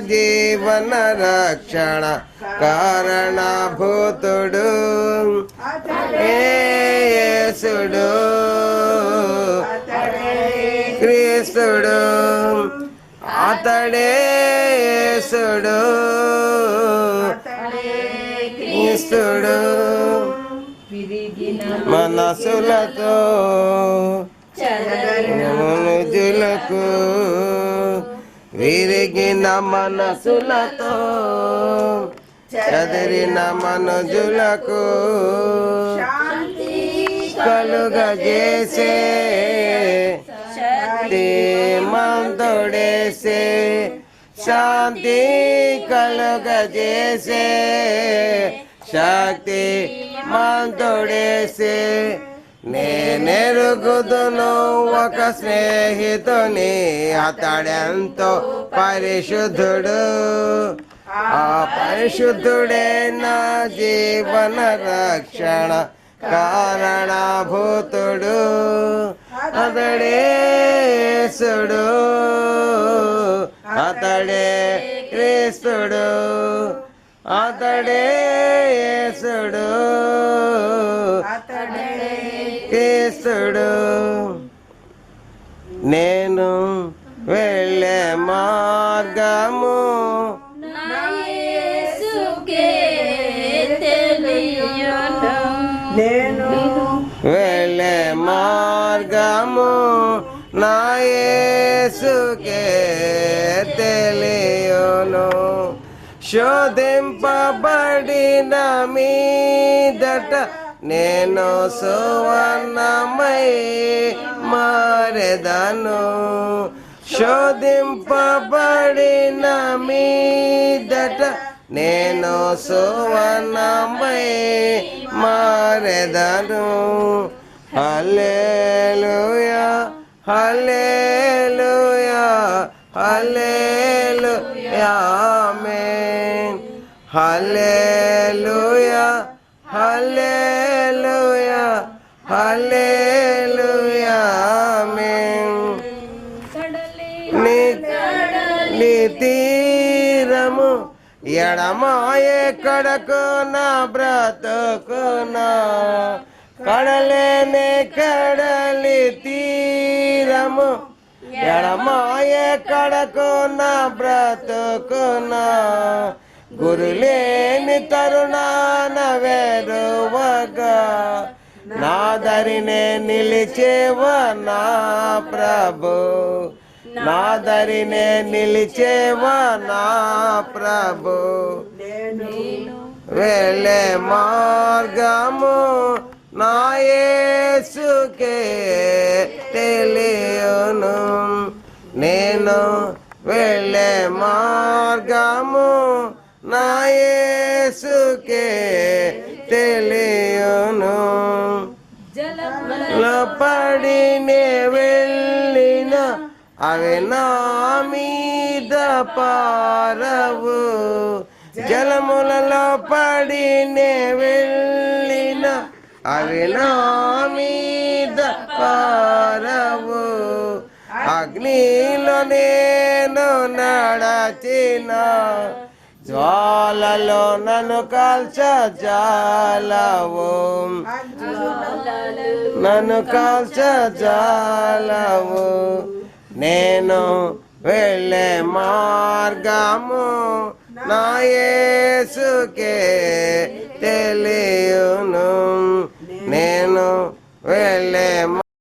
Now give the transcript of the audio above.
జీవన రక్షణ కారణభూతుడు యేసుడు క్రీస్తుడు అతడే యేసుడు క్రీస్తుడు మనసులతో మనుజులకు విరిగిన మనసులతో చదిరిన మనుజులకు కలుగజేసే శక్తి మంతుడేసే శాంతి కలుగజేసే శక్తి మంతుడేసే నేనెరుగుదును ఒక స్నేహితుని అతడెంతో పరిశుద్ధుడు ఆ పరిశుద్ధుడే నా జీవన రక్షణ కారణభూతుడు అతడే యేసుడు అతడే క్రీస్తుడు అతడే యేసుడు క్రీస్తుడు నేను వెళ్ళే మార్గము నేను వెళ్ళే మార్గము నా యేసుకే తెలియును శోధింపబడిన మీదట నేను సువర్ణమై మారెదను శోధింపబడిన మీదట నేను సువర్ణమై మారెదను హల్లెలూయా హల్లెలూయా హల్లెలూయా ఆమేన్ హల్లెలూయా హల్లెలూయా హల్లెలూయా ఆమేన్ నీ తీరము ఎడమాయే కడకు నా బ్రతుకునా కడలేనే కడలి తీరము ఎడమాయే కడకు నా బ్రతుకునా గురులేని తరుణాన వేరువగా నా దరినే నిలిచేవ నా ప్రభు నా దరినే నిలిచేవ నా ప్రభు వెళ్ళే మార్గము నా యేసుకే తెలియును నేను వెళ్ళే మార్గము నా యేసుకే తెలియును పడినే వెళ్ళిన అవి నా మీద పారవు జలములలో పడినే వెళ్ళిన అవి నా మీద పారవు అగ్నిలో నేను నడచిన జ్వాలలో నన్ను కాల్చజాలవు నన్ను కాల్చజాలవు నేను వెళ్ళే మార్గము నా యేసుకే తెలియును నేను వెళ్ళే